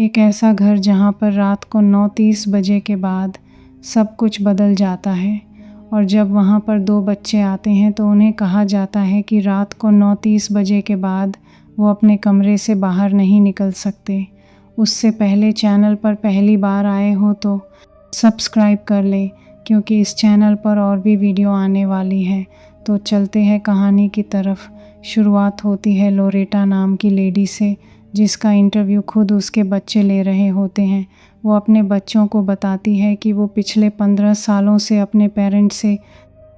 एक ऐसा घर जहाँ पर रात को 9:30 बजे के बाद सब कुछ बदल जाता है और जब वहाँ पर 2 बच्चे आते हैं तो उन्हें कहा जाता है कि रात को 9:30 बजे के बाद वो अपने कमरे से बाहर नहीं निकल सकते। उससे पहले चैनल पर पहली बार आए हो तो सब्सक्राइब कर ले, क्योंकि इस चैनल पर और भी वीडियो आने वाली है। तो चलते हैं कहानी की तरफ। शुरुआत होती है लोरेटा नाम की लेडी से, जिसका इंटरव्यू खुद उसके बच्चे ले रहे होते हैं। वो अपने बच्चों को बताती है कि वो पिछले 15 सालों से अपने पेरेंट्स से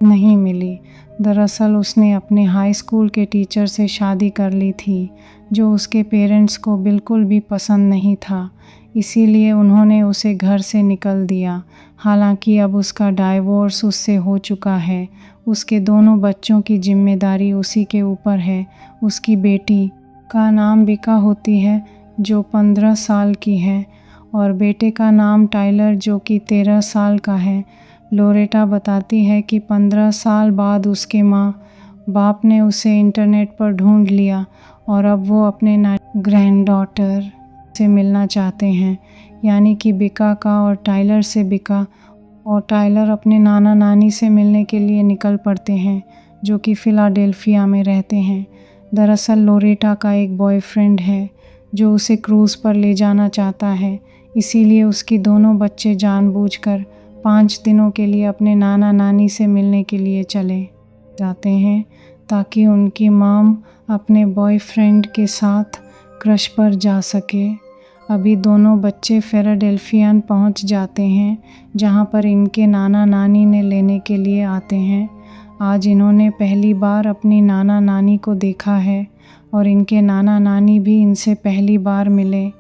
नहीं मिली। दरअसल उसने अपने हाई स्कूल के टीचर से शादी कर ली थी, जो उसके पेरेंट्स को बिल्कुल भी पसंद नहीं था। इसीलिए उन्होंने उसे घर से निकल दिया। हालांकि अब उसका डाइवोर्स उससे हो चुका है। उसके दोनों बच्चों की जिम्मेदारी उसी के ऊपर है। उसकी बेटी का नाम बिका होती है, जो 15 साल की है, और बेटे का नाम टाइलर, जो कि 13 साल का है। लोरेटा बताती है कि 15 साल बाद उसके माँ बाप ने उसे इंटरनेट पर ढूंढ लिया और अब वो अपने ग्रैंड डॉटर से मिलना चाहते हैं, यानी कि बिका का और टाइलर से। बिका और टाइलर अपने नाना नानी से मिलने के लिए निकल पड़ते हैं, जो कि फिलाडेल्फिया में रहते हैं। दरअसल लोरेटा का एक बॉयफ्रेंड है जो उसे क्रूज़ पर ले जाना चाहता है, इसीलिए उसकी दोनों बच्चे जानबूझकर 5 दिनों के लिए अपने नाना नानी से मिलने के लिए चले जाते हैं, ताकि उनकी मॉम अपने बॉयफ्रेंड के साथ क्रश पर जा सके। अभी दोनों बच्चे फिलाडेल्फिया पहुंच जाते हैं, जहां पर इनके नाना नानी ने लेने के लिए आते हैं। आज इन्होंने पहली बार अपनी नाना नानी को देखा है और इनके नाना नानी भी इनसे पहली बार मिले।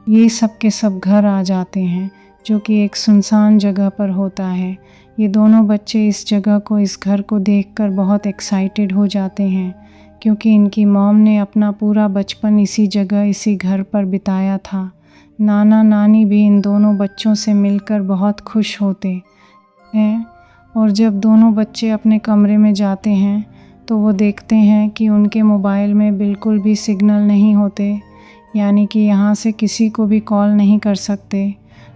ये सब के सब घर आ जाते हैं, जो कि एक सुनसान जगह पर होता है। ये दोनों बच्चे इस जगह को, इस घर को देखकर बहुत एक्साइटेड हो जाते हैं, क्योंकि इनकी मॉम ने अपना पूरा बचपन इसी जगह, इसी घर पर बिताया था। नाना नानी भी इन दोनों बच्चों से मिलकर बहुत खुश होते हैं। और जब दोनों बच्चे अपने कमरे में जाते हैं तो वो देखते हैं कि उनके मोबाइल में बिल्कुल भी सिग्नल नहीं होते, यानी कि यहाँ से किसी को भी कॉल नहीं कर सकते।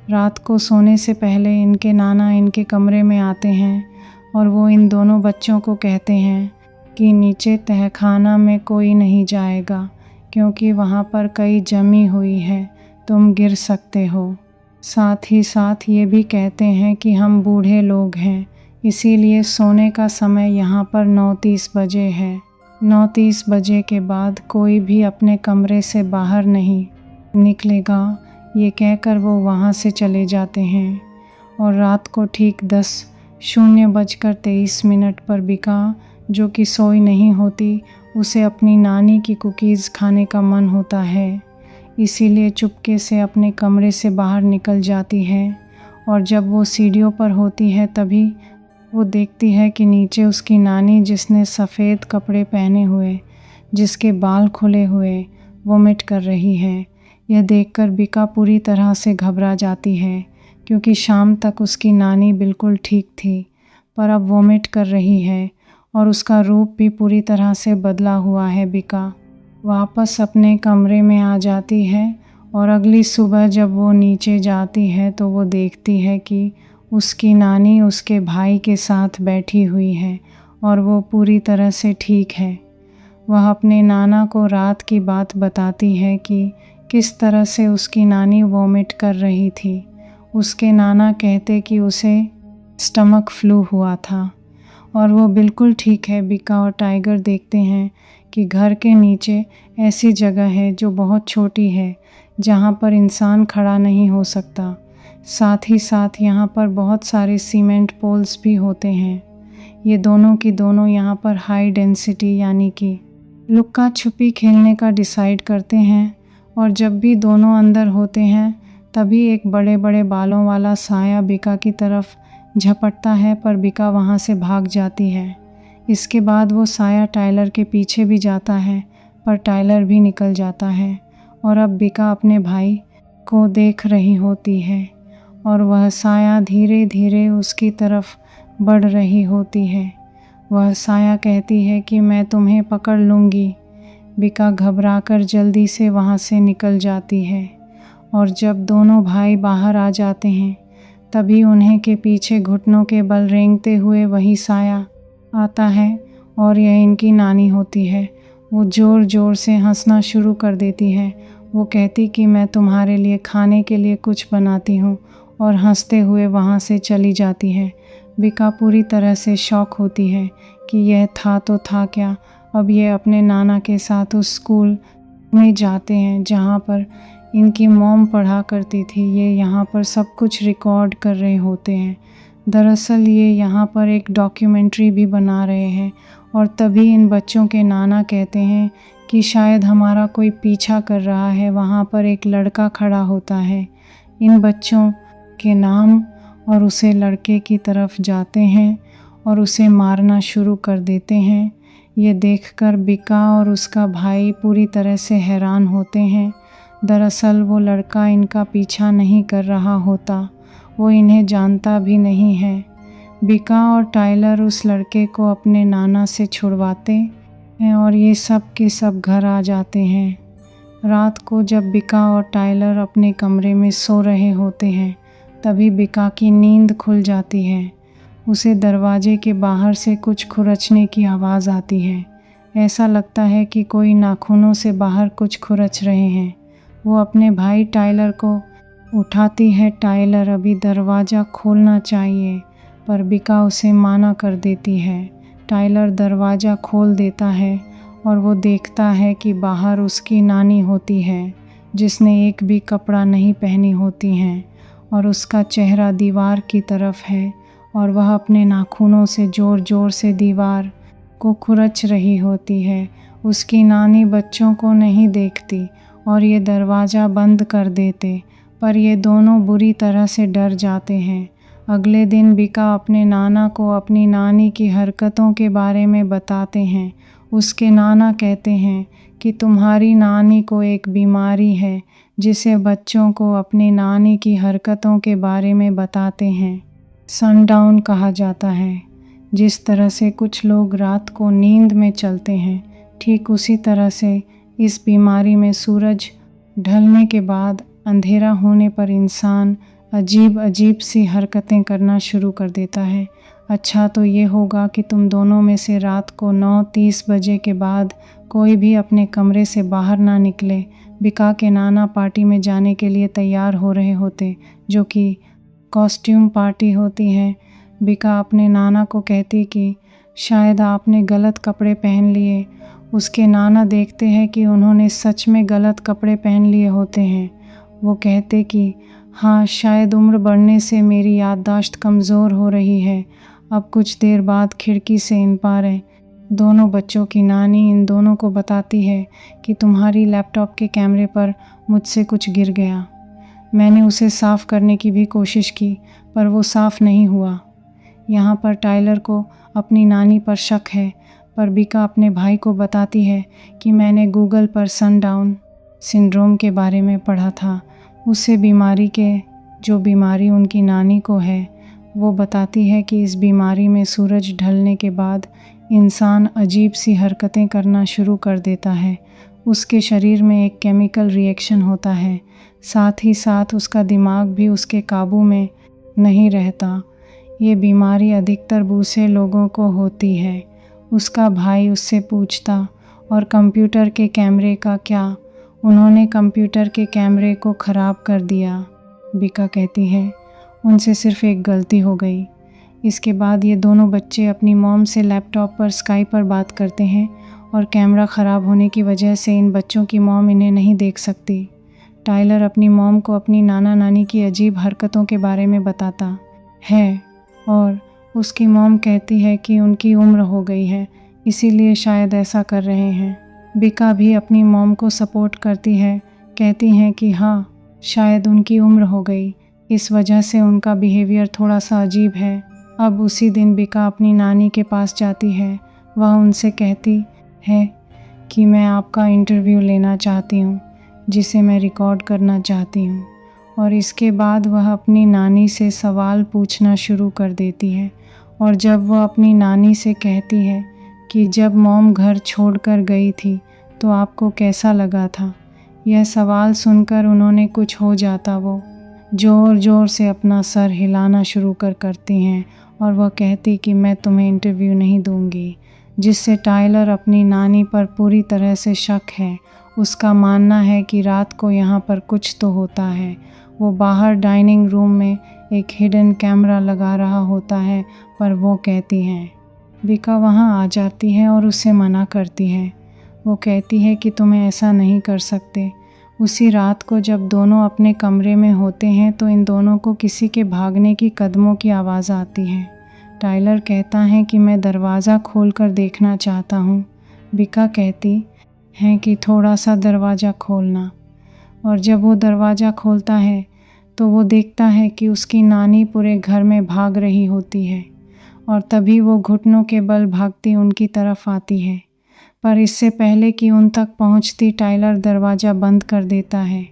रात को सोने से पहले इनके नाना इनके कमरे में आते हैं और वो इन दोनों बच्चों को कहते हैं कि नीचे तहखाना में कोई नहीं जाएगा, क्योंकि वहाँ पर कई जमी हुई है, तुम गिर सकते हो। साथ ही साथ ये भी कहते हैं कि हम बूढ़े लोग हैं, इसीलिए सोने का समय यहाँ पर 9:30 बजे है। 9:30 बजे के बाद कोई भी अपने कमरे से बाहर नहीं निकलेगा। ये कहकर वो वहाँ से चले जाते हैं और रात को ठीक 10:23 पर बिका, जो कि सोई नहीं होती, उसे अपनी नानी की कुकीज़ खाने का मन होता है। इसीलिए चुपके से अपने कमरे से बाहर निकल जाती है और जब वो सीढ़ियों पर होती है तभी वो देखती है कि नीचे उसकी नानी, जिसने सफ़ेद कपड़े पहने हुए, जिसके बाल खुले हुए, वोमिट कर रही है। यह देखकर बिका पूरी तरह से घबरा जाती है, क्योंकि शाम तक उसकी नानी बिल्कुल ठीक थी, पर अब वोमिट कर रही है और उसका रूप भी पूरी तरह से बदला हुआ है। बिका वापस अपने कमरे में आ जाती है और अगली सुबह जब वो नीचे जाती है तो वो देखती है कि उसकी नानी उसके भाई के साथ बैठी हुई है और वो पूरी तरह से ठीक है। वह अपने नाना को रात की बात बताती है कि किस तरह से उसकी नानी वोमिट कर रही थी। उसके नाना कहते कि उसे स्टमक फ्लू हुआ था और वो बिल्कुल ठीक है। बिका और टाइगर देखते हैं कि घर के नीचे ऐसी जगह है जो बहुत छोटी है, जहाँ पर इंसान खड़ा नहीं हो सकता। साथ ही साथ यहाँ पर बहुत सारे सीमेंट पोल्स भी होते हैं। ये दोनों की दोनों यहाँ पर हाई डेंसिटी यानी कि लुक्का छुपी खेलने का डिसाइड करते हैं, और जब भी दोनों अंदर होते हैं तभी एक बड़े बड़े बालों वाला साया बिका की तरफ झपटता है, पर बिका वहाँ से भाग जाती है। इसके बाद वो साया टाइलर के पीछे भी जाता है, पर टाइलर भी निकल जाता है और अब बिका अपने भाई को देख रही होती है और वह साया धीरे धीरे उसकी तरफ बढ़ रही होती है। वह साया कहती है कि मैं तुम्हें पकड़ लूँगी। बिका घबराकर जल्दी से वहाँ से निकल जाती है और जब दोनों भाई बाहर आ जाते हैं तभी उन्हें के पीछे घुटनों के बल रेंगते हुए वही साया आता है और यह इनकी नानी होती है। वो ज़ोर ज़ोर से हंसना शुरू कर देती है। वो कहती कि मैं तुम्हारे लिए खाने के लिए कुछ बनाती हूँ और हंसते हुए वहाँ से चली जाती है। बिका पूरी तरह से शॉक होती है कि यह था तो था क्या। अब ये अपने नाना के साथ उस स्कूल में जाते हैं जहाँ पर इनकी मॉम पढ़ा करती थी। ये यहाँ पर सब कुछ रिकॉर्ड कर रहे होते हैं। दरअसल ये यहाँ पर एक डॉक्यूमेंट्री भी बना रहे हैं और तभी इन बच्चों के नाना कहते हैं कि शायद हमारा कोई पीछा कर रहा है। वहाँ पर एक लड़का खड़ा होता है। इन बच्चों के नाम और उसे लड़के की तरफ जाते हैं और उसे मारना शुरू कर देते हैं। ये देखकर बिका और उसका भाई पूरी तरह से हैरान होते हैं। दरअसल वो लड़का इनका पीछा नहीं कर रहा होता, वो इन्हें जानता भी नहीं है। बिका और टाइलर उस लड़के को अपने नाना से छुड़वाते हैं और ये सब के सब घर आ जाते हैं। रात को जब बिका और टाइलर अपने कमरे में सो रहे होते हैं तभी बिका की नींद खुल जाती है। उसे दरवाजे के बाहर से कुछ खुरचने की आवाज़ आती है। ऐसा लगता है कि कोई नाखूनों से बाहर कुछ खुरच रहे हैं। वो अपने भाई टाइलर को उठाती है। टाइलर अभी दरवाज़ा खोलना चाहिए पर बिका उसे माना कर देती है। टाइलर दरवाज़ा खोल देता है और वो देखता है कि बाहर उसकी नानी होती है जिसने एक भी कपड़ा नहीं पहनी होती हैं और उसका चेहरा दीवार की तरफ है और वह अपने नाखूनों से ज़ोर ज़ोर से दीवार को खुरच रही होती है। उसकी नानी बच्चों को नहीं देखती और ये दरवाज़ा बंद कर देते, पर ये दोनों बुरी तरह से डर जाते हैं। अगले दिन बिका अपने नाना को अपनी नानी की हरकतों के बारे में बताते हैं। उसके नाना कहते हैं कि तुम्हारी नानी को एक बीमारी है जिसे बच्चों को अपनी नानी की हरकतों के बारे में बताते हैं। सनडाउन कहा जाता है। जिस तरह से कुछ लोग रात को नींद में चलते हैं, ठीक उसी तरह से इस बीमारी में सूरज ढलने के बाद अंधेरा होने पर इंसान अजीब अजीब सी हरकतें करना शुरू कर देता है। अच्छा तो ये होगा कि तुम दोनों में से रात को 9:30 बजे के बाद कोई भी अपने कमरे से बाहर ना निकले। बिका के नाना पार्टी में जाने के लिए तैयार हो रहे होते जो कि कॉस्ट्यूम पार्टी होती है। बिका अपने नाना को कहती कि शायद आपने गलत कपड़े पहन लिए। उसके नाना देखते हैं कि उन्होंने सच में गलत कपड़े पहन लिए होते हैं। वो कहते कि हाँ, शायद उम्र बढ़ने से मेरी याददाश्त कमज़ोर हो रही है। अब कुछ देर बाद खिड़की से इन पार दोनों बच्चों की नानी इन दोनों को बताती है कि तुम्हारी लैपटॉप के कैमरे पर मुझसे कुछ गिर गया। मैंने उसे साफ़ करने की भी कोशिश की पर वो साफ़ नहीं हुआ। यहाँ पर टाइलर को अपनी नानी पर शक है, पर बिका अपने भाई को बताती है कि मैंने गूगल पर सनडाउन सिंड्रोम के बारे में पढ़ा था। उससे बीमारी के जो बीमारी उनकी नानी को है, वो बताती है कि इस बीमारी में सूरज ढलने के बाद इंसान अजीब सी हरकतें करना शुरू कर देता है। उसके शरीर में एक केमिकल रिएक्शन होता है, साथ ही साथ उसका दिमाग भी उसके काबू में नहीं रहता। ये बीमारी अधिकतर बूढ़े लोगों को होती है। उसका भाई उससे पूछता और कंप्यूटर के कैमरे का क्या? उन्होंने कंप्यूटर के कैमरे को ख़राब कर दिया। बिका कहती है उनसे सिर्फ़ एक गलती हो गई। इसके बाद ये दोनों बच्चे अपनी मॉम से लैपटॉप पर स्काइप पर बात करते हैं और कैमरा ख़राब होने की वजह से इन बच्चों की मॉम इन्हें नहीं देख सकती। टाइलर अपनी मॉम को अपनी नाना नानी की अजीब हरकतों के बारे में बताता है और उसकी मॉम कहती है कि उनकी उम्र हो गई है, इसीलिए शायद ऐसा कर रहे हैं। बिका भी अपनी मॉम को सपोर्ट करती है, कहती हैं कि हाँ, शायद उनकी उम्र हो गई, इस वजह से उनका बिहेवियर थोड़ा सा अजीब है। अब उसी दिन बिका अपनी नानी के पास जाती है। वह उनसे कहती है कि मैं आपका इंटरव्यू लेना चाहती हूँ, जिसे मैं रिकॉर्ड करना चाहती हूँ। और इसके बाद वह अपनी नानी से सवाल पूछना शुरू कर देती है। और जब वह अपनी नानी से कहती है कि जब मॉम घर छोड़कर गई थी तो आपको कैसा लगा था, यह सवाल सुनकर उन्होंने कुछ हो जाता वो ज़ोर ज़ोर से अपना सर हिलाना शुरू करती हैं और वह कहती कि मैं तुम्हें इंटरव्यू नहीं दूंगी, जिससे टाइलर अपनी नानी पर पूरी तरह से शक है। उसका मानना है कि रात को यहाँ पर कुछ तो होता है। वो बाहर डाइनिंग रूम में एक हिडन कैमरा लगा रहा होता है, पर वो कहती हैं। बिका वहाँ आ जाती है और उसे मना करती है। वो कहती है कि तुम्हें ऐसा नहीं कर सकते। उसी रात को जब दोनों अपने कमरे में होते हैं तो इन दोनों को किसी के भागने की कदमों की आवाज़ आती है। टाइलर कहता है कि मैं दरवाज़ा खोलकर देखना चाहता हूँ। बिका कहती है कि थोड़ा सा दरवाज़ा खोलना, और जब वो दरवाज़ा खोलता है तो वो देखता है कि उसकी नानी पूरे घर में भाग रही होती है, और तभी वो घुटनों के बल भागती उनकी तरफ आती है। पर इससे पहले कि उन तक पहुंचती, टाइलर दरवाज़ा बंद कर देता है।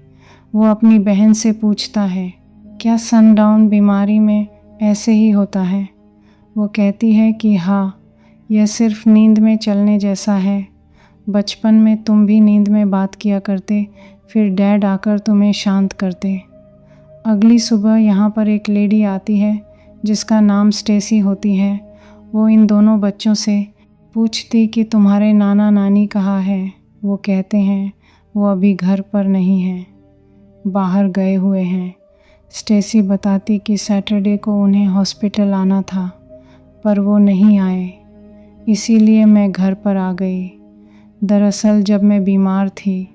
वो अपनी बहन से पूछता है, क्या सनडाउन बीमारी में ऐसे ही होता है? वो कहती है कि हाँ, यह सिर्फ नींद में चलने जैसा है। बचपन में तुम भी नींद में बात किया करते, फिर डैड आकर तुम्हें शांत करते। अगली सुबह यहाँ पर एक लेडी आती है जिसका नाम स्टेसी होती है। वो इन दोनों बच्चों से पूछती कि तुम्हारे नाना नानी कहाँ हैं? वो कहते हैं वो अभी घर पर नहीं हैं, बाहर गए हुए हैं। स्टेसी बताती कि सैटरडे को उन्हें हॉस्पिटल आना था, पर वो नहीं आए, इसीलिए मैं घर पर आ गई। दरअसल जब मैं बीमार थी,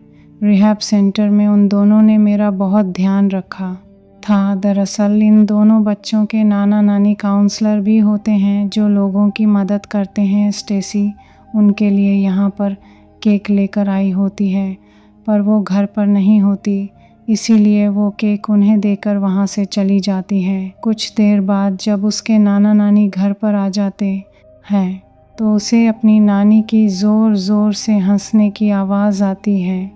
रिहैब सेंटर में उन दोनों ने मेरा बहुत ध्यान रखा था। दरअसल इन दोनों बच्चों के नाना नानी काउंसलर भी होते हैं जो लोगों की मदद करते हैं। स्टेसी उनके लिए यहाँ पर केक लेकर आई होती है, पर वो घर पर नहीं होती, इसीलिए वो केक उन्हें देकर वहाँ से चली जाती है। कुछ देर बाद जब उसके नाना नानी घर पर आ जाते हैं तो उसे अपनी नानी की ज़ोर ज़ोर से हंसने की आवाज़ आती है,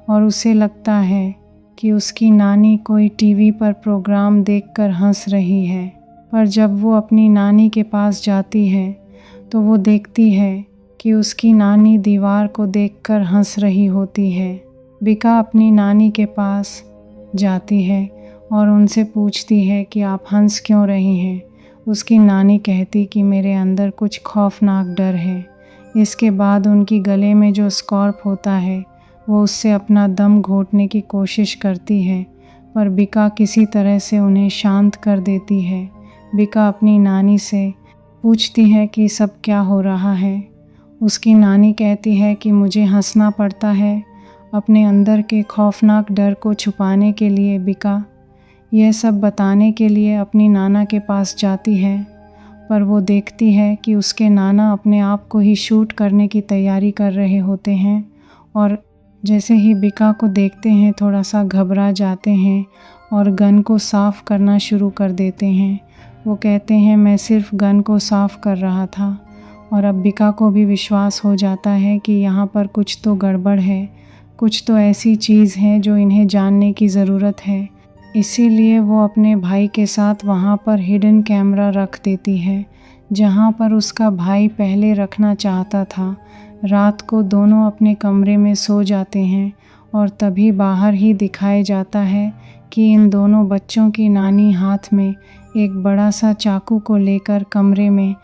और उसे लगता है कि उसकी नानी कोई टीवी पर प्रोग्राम देखकर हंस रही है। पर जब वो अपनी नानी के पास जाती है तो वो देखती है कि उसकी नानी दीवार को देखकर हंस रही होती है। बिका अपनी नानी के पास जाती है और उनसे पूछती है कि आप हंस क्यों रही हैं। उसकी नानी कहती कि मेरे अंदर कुछ खौफनाक डर है। इसके बाद उनकी गले में जो स्कॉर्प होता है वो उससे अपना दम घोटने की कोशिश करती है, पर बिका किसी तरह से उन्हें शांत कर देती है। बिका अपनी नानी से पूछती है कि सब क्या हो रहा है। उसकी नानी कहती है कि मुझे हंसना पड़ता है अपने अंदर के खौफनाक डर को छुपाने के लिए। बिका यह सब बताने के लिए अपनी नाना के पास जाती है, पर वो देखती है कि उसके नाना अपने आप को ही शूट करने की तैयारी कर रहे होते हैं, और जैसे ही बिका को देखते हैं थोड़ा सा घबरा जाते हैं और गन को साफ़ करना शुरू कर देते हैं। वो कहते हैं मैं सिर्फ गन को साफ़ कर रहा था, और अब बिका को भी विश्वास हो जाता है कि यहाँ पर कुछ तो गड़बड़ है, कुछ तो ऐसी चीज़ है जो इन्हें जानने की ज़रूरत है। इसीलिए वो अपने भाई के साथ वहाँ पर हिडन कैमरा रख देती है, जहाँ पर उसका भाई पहले रखना चाहता था। रात को दोनों अपने कमरे में सो जाते हैं, और तभी बाहर ही दिखाई जाता है कि इन दोनों बच्चों की नानी हाथ में एक बड़ा सा चाकू को लेकर कमरे में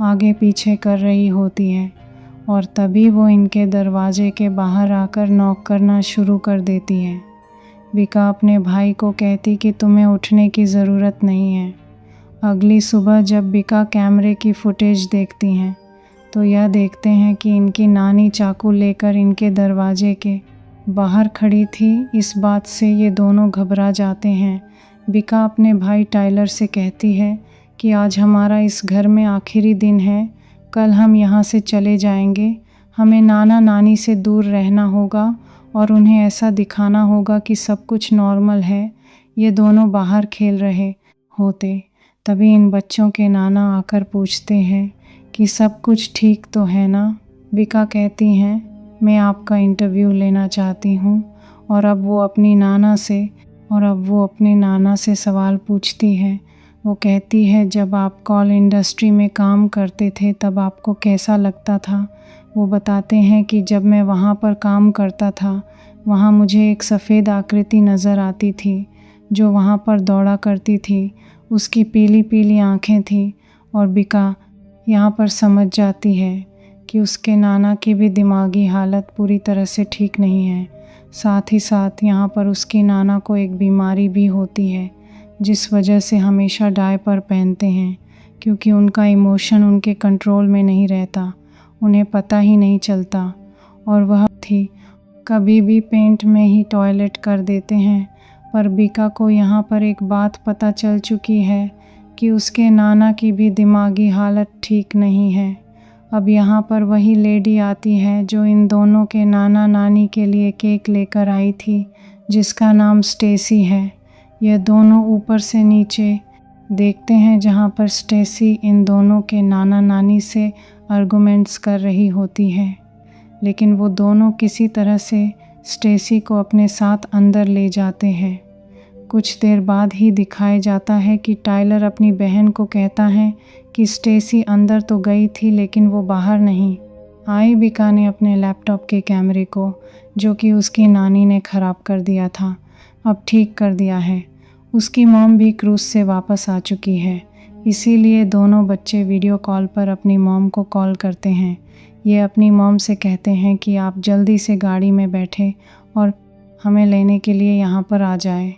आगे पीछे कर रही होती है, और तभी वो इनके दरवाजे के बाहर आकर नॉक करना शुरू कर देती है। बिका अपने भाई को कहती कि तुम्हें उठने की ज़रूरत नहीं है। अगली सुबह जब बिका कैमरे की फुटेज देखती हैं तो यह देखते हैं कि इनकी नानी चाकू लेकर इनके दरवाजे के बाहर खड़ी थी। इस बात से ये दोनों घबरा जाते हैं। बिका अपने भाई टाइलर से कहती है कि आज हमारा इस घर में आखिरी दिन है, कल हम यहाँ से चले जाएंगे। हमें नाना नानी से दूर रहना होगा और उन्हें ऐसा दिखाना होगा कि सब कुछ नॉर्मल है। ये दोनों बाहर खेल रहे होते, तभी इन बच्चों के नाना आकर पूछते हैं कि सब कुछ ठीक तो है ना। बिका कहती हैं मैं आपका इंटरव्यू लेना चाहती हूँ, और अब वो अपने नाना से सवाल पूछती है। वो कहती है जब आप कॉल इंडस्ट्री में काम करते थे तब आपको कैसा लगता था। वो बताते हैं कि जब मैं वहाँ पर काम करता था वहाँ मुझे एक सफ़ेद आकृति नज़र आती थी जो वहाँ पर दौड़ा करती थी। उसकी पीली पीली आँखें थीं और बिका यहाँ पर समझ जाती है कि उसके नाना की भी दिमागी हालत पूरी तरह से ठीक नहीं है। साथ ही साथ यहाँ पर उसकी नाना को एक बीमारी भी होती है जिस वजह से हमेशा डायपर पहनते हैं, क्योंकि उनका इमोशन उनके कंट्रोल में नहीं रहता, उन्हें पता ही नहीं चलता। और वह थी कभी भी पेंट में ही टॉयलेट कर देते हैं। पर बिका को यहाँ पर एक बात पता चल चुकी है कि उसके नाना की भी दिमागी हालत ठीक नहीं है। अब यहाँ पर वही लेडी आती है जो इन दोनों के नाना नानी के लिए केक लेकर आई थी, जिसका नाम स्टेसी है। यह दोनों ऊपर से नीचे देखते हैं जहाँ पर स्टेसी इन दोनों के नाना नानी से आर्गुमेंट्स कर रही होती है, लेकिन वो दोनों किसी तरह से स्टेसी को अपने साथ अंदर ले जाते हैं। कुछ देर बाद ही दिखाया जाता है कि टाइलर अपनी बहन को कहता है कि स्टेसी अंदर तो गई थी लेकिन वो बाहर नहीं आई। बिका ने अपने लैपटॉप के कैमरे को, जो कि उसकी नानी ने ख़राब कर दिया था, अब ठीक कर दिया है। उसकी मॉम भी क्रूज़ से वापस आ चुकी है, इसीलिए दोनों बच्चे वीडियो कॉल पर अपनी मॉम को कॉल करते हैं। ये अपनी मॉम से कहते हैं कि आप जल्दी से गाड़ी में बैठे और हमें लेने के लिए यहाँ पर आ जाए।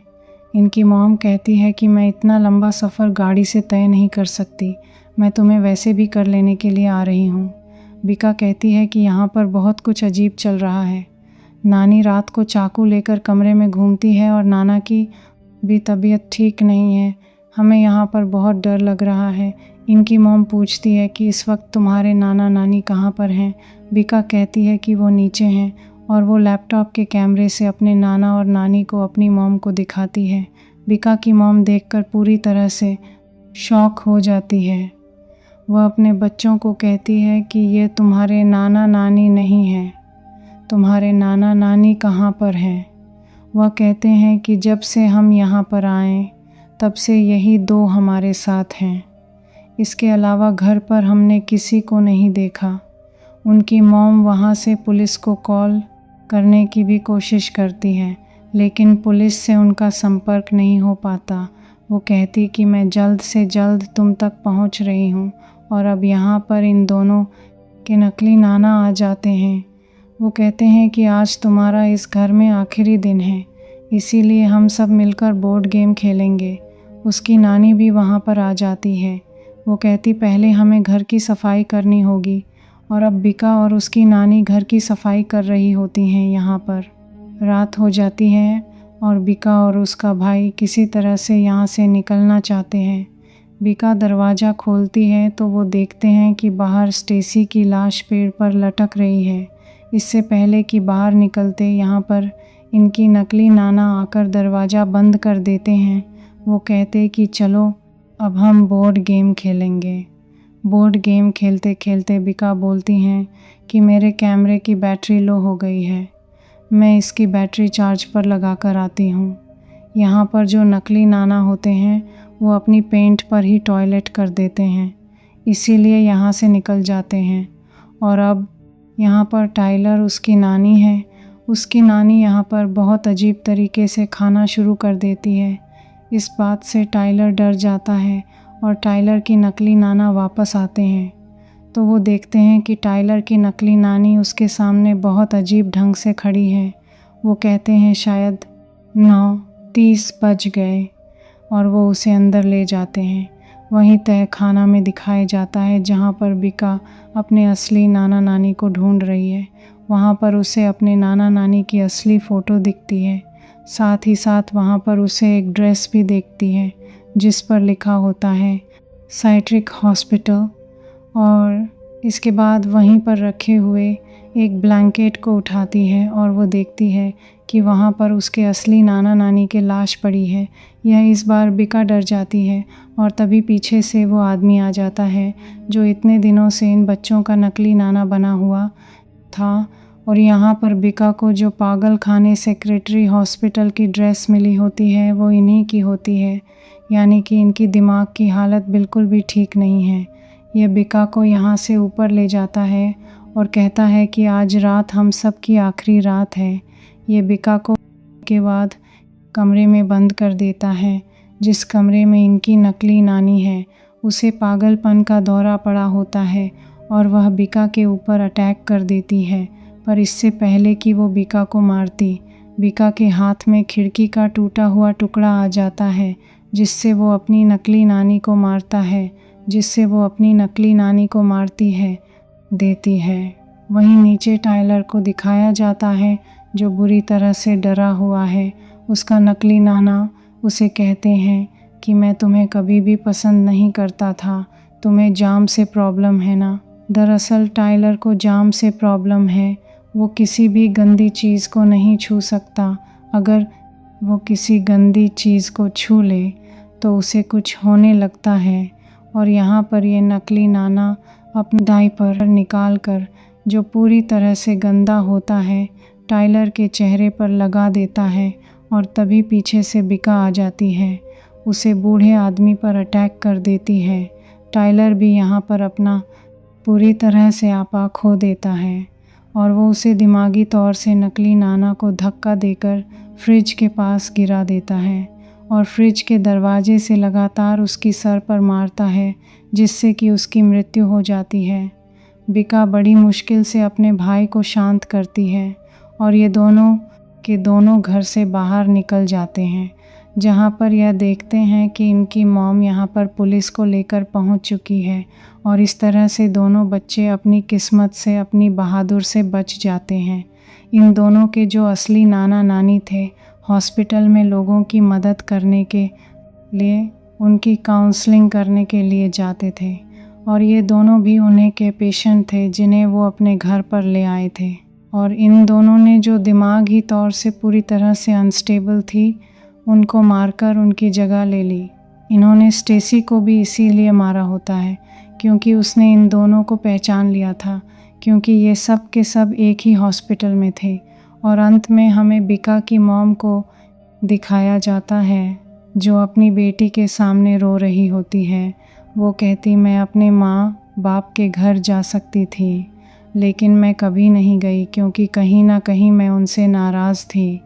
इनकी मॉम कहती है कि मैं इतना लंबा सफ़र गाड़ी से तय नहीं कर सकती, मैं तुम्हें वैसे भी कर लेने के लिए आ रही हूँ। बिका कहती है कि यहाँ पर बहुत कुछ अजीब चल रहा है। नानी रात को चाकू लेकर कमरे में घूमती है और नाना की भी तबीयत ठीक नहीं है। हमें यहाँ पर बहुत डर लग रहा है। इनकी मॉम पूछती है कि इस वक्त तुम्हारे नाना नानी कहाँ पर हैं। बिका कहती है कि वो नीचे हैं और वो लैपटॉप के कैमरे से अपने नाना और नानी को अपनी मॉम को दिखाती है। बिका की मॉम देखकर पूरी तरह से शॉक हो जाती है। वह अपने बच्चों को कहती है कि ये तुम्हारे नाना नानी नहीं हैं, तुम्हारे नाना नानी कहाँ पर हैं। वह कहते हैं कि जब से हम यहाँ पर आए तब से यही दो हमारे साथ हैं, इसके अलावा घर पर हमने किसी को नहीं देखा। उनकी मॉम वहाँ से पुलिस को कॉल करने की भी कोशिश करती है, लेकिन पुलिस से उनका संपर्क नहीं हो पाता। वो कहती कि मैं जल्द से जल्द तुम तक पहुँच रही हूँ। और अब यहाँ पर इन दोनों के नकली नाना आ जाते हैं। वो कहते हैं कि आज तुम्हारा इस घर में आखिरी दिन है, इसीलिए हम सब मिलकर बोर्ड गेम खेलेंगे। उसकी नानी भी वहाँ पर आ जाती है। वो कहती पहले हमें घर की सफाई करनी होगी, और अब बिका और उसकी नानी घर की सफाई कर रही होती हैं। यहाँ पर रात हो जाती है और बिका और उसका भाई किसी तरह से यहाँ से निकलना चाहते हैं। बिका दरवाज़ा खोलती है तो वो देखते हैं कि बाहर स्टेसी की लाश पेड़ पर लटक रही है। इससे पहले कि बाहर निकलते यहाँ पर इनकी नकली नाना आकर दरवाज़ा बंद कर देते हैं। वो कहते कि चलो अब हम बोर्ड गेम खेलेंगे। बोर्ड गेम खेलते खेलते बिका बोलती हैं कि मेरे कैमरे की बैटरी लो हो गई है, मैं इसकी बैटरी चार्ज पर लगा कर आती हूँ। यहाँ पर जो नकली नाना होते हैं वो अपनी पेंट पर ही टॉयलेट कर देते हैं, इसीलिए यहाँ से निकल जाते हैं। और अब यहाँ पर टाइलर उसकी नानी है। उसकी नानी यहाँ पर बहुत अजीब तरीके से खाना शुरू कर देती है। इस बात से टाइलर डर जाता है और टाइलर की नकली नाना वापस आते हैं तो वो देखते हैं कि टाइलर की नकली नानी उसके सामने बहुत अजीब ढंग से खड़ी है। वो कहते हैं शायद 9:30 बज गए और वो उसे अंदर ले जाते हैं। वहीं तय खाना में दिखाया जाता है जहाँ पर बिका अपने असली नाना नानी को ढूंढ रही है। वहाँ पर उसे अपने नाना नानी की असली फ़ोटो दिखती है। साथ ही साथ वहाँ पर उसे एक ड्रेस भी देखती है जिस पर लिखा होता है साइट्रिक हॉस्पिटल। और इसके बाद वहीं पर रखे हुए एक ब्लैंकेट को उठाती है और वो देखती है कि वहाँ पर उसके असली नाना नानी के लाश पड़ी है। यह इस बार बिका डर जाती है और तभी पीछे से वो आदमी आ जाता है जो इतने दिनों से इन बच्चों का नकली नाना बना हुआ था। और यहाँ पर बिका को जो पागल खाने सेक्रेटरी हॉस्पिटल की ड्रेस मिली होती है वो इन्हीं की होती है, यानी कि इनकी दिमाग की हालत बिल्कुल भी ठीक नहीं है। यह बिका को यहाँ से ऊपर ले जाता है और कहता है कि आज रात हम सब की आखिरी रात है। ये बिका को के बाद कमरे में बंद कर देता है। जिस कमरे में इनकी नकली नानी है उसे पागलपन का दौरा पड़ा होता है और वह बिका के ऊपर अटैक कर देती है। पर इससे पहले कि वो बिका को मारती, बिका के हाथ में खिड़की का टूटा हुआ टुकड़ा आ जाता है जिससे वो अपनी नकली नानी को मारता है, जिससे वो अपनी नकली नानी को मारती है देती है। वहीं नीचे टाइलर को दिखाया जाता है जो बुरी तरह से डरा हुआ है। उसका नकली नाना उसे कहते हैं कि मैं तुम्हें कभी भी पसंद नहीं करता था, तुम्हें जाम से प्रॉब्लम है ना। दरअसल टाइलर को जाम से प्रॉब्लम है, वो किसी भी गंदी चीज़ को नहीं छू सकता। अगर वो किसी गंदी चीज़ को छू ले तो उसे कुछ होने लगता है। और यहाँ पर ये नकली नाना अपनी डायपर निकाल कर, जो पूरी तरह से गंदा होता है, टाइलर के चेहरे पर लगा देता है और तभी पीछे से बिका आ जाती है, उसे बूढ़े आदमी पर अटैक कर देती है। टाइलर भी यहाँ पर अपना पूरी तरह से आपा खो देता है और वो उसे दिमागी तौर से नकली नाना को धक्का देकर फ्रिज के पास गिरा देता है और फ्रिज के दरवाजे से लगातार उसकी सर पर मारता है जिससे कि उसकी मृत्यु हो जाती है। बिका बड़ी मुश्किल से अपने भाई को शांत करती है और ये दोनों के दोनों घर से बाहर निकल जाते हैं, जहाँ पर यह देखते हैं कि इनकी मॉम यहाँ पर पुलिस को लेकर पहुँच चुकी है और इस तरह से दोनों बच्चे अपनी किस्मत से, अपनी बहादुर से बच जाते हैं। इन दोनों के जो असली नाना नानी थे हॉस्पिटल में लोगों की मदद करने के लिए, उनकी काउंसलिंग करने के लिए जाते थे और ये दोनों भी उन्हीं के पेशेंट थे जिन्हें वो अपने घर पर ले आए थे। और इन दोनों ने जो दिमागी तौर से पूरी तरह से अनस्टेबल थी, उनको मारकर उनकी जगह ले ली। इन्होंने स्टेसी को भी इसीलिए मारा होता है क्योंकि उसने इन दोनों को पहचान लिया था, क्योंकि ये सब के सब एक ही हॉस्पिटल में थे। और अंत में हमें बिका की मॉम को दिखाया जाता है जो अपनी बेटी के सामने रो रही होती है। वो कहती, मैं अपने माँ बाप के घर जा सकती थी लेकिन मैं कभी नहीं गई क्योंकि कहीं ना कहीं मैं उनसे नाराज़ थी,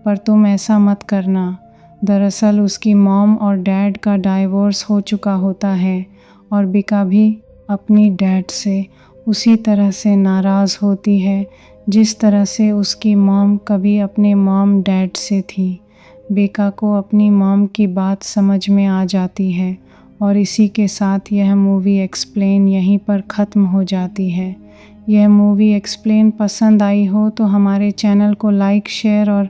पर तुम ऐसा मत करना। दरअसल उसकी मॉम और डैड का डाइवोर्स हो चुका होता है और बिका भी अपनी डैड से उसी तरह से नाराज़ होती है जिस तरह से उसकी मॉम कभी अपने मॉम डैड से थी। बिका को अपनी मॉम की बात समझ में आ जाती है और इसी के साथ यह मूवी एक्सप्लेन यहीं पर ख़त्म हो जाती है। यह मूवी एक्सप्लेन पसंद आई हो तो हमारे चैनल को लाइक, शेयर और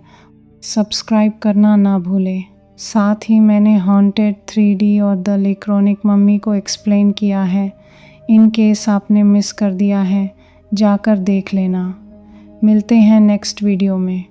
सब्सक्राइब करना ना भूलें। साथ ही मैंने हॉन्टेड 3D और द इलेक्ट्रॉनिक मम्मी को एक्सप्लेन किया है। इन केस आपने मिस कर दिया है, जाकर देख लेना। मिलते हैं नेक्स्ट वीडियो में।